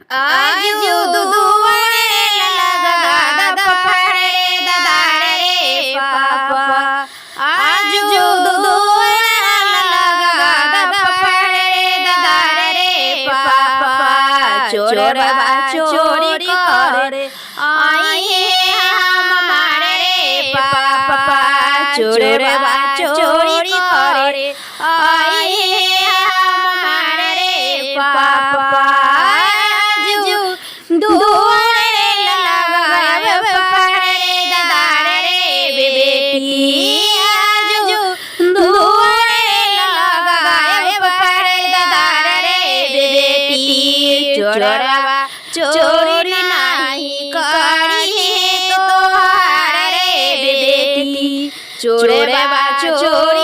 आजू दुआरे लगा दफड़े दारे पापा आजू दुआरे लगा दफड़े दारे पापा चोरवा चोरी करे आए हमारे पापा चोरवा चोरी करे आए हमारे पापा दुआरे लगा दफड़े दारे बेटी आजू दुआरे लगा दफड़े दारे बेटी चोरवा चोरी नहीं करी तोहार रे बेटी चोरवा चोरी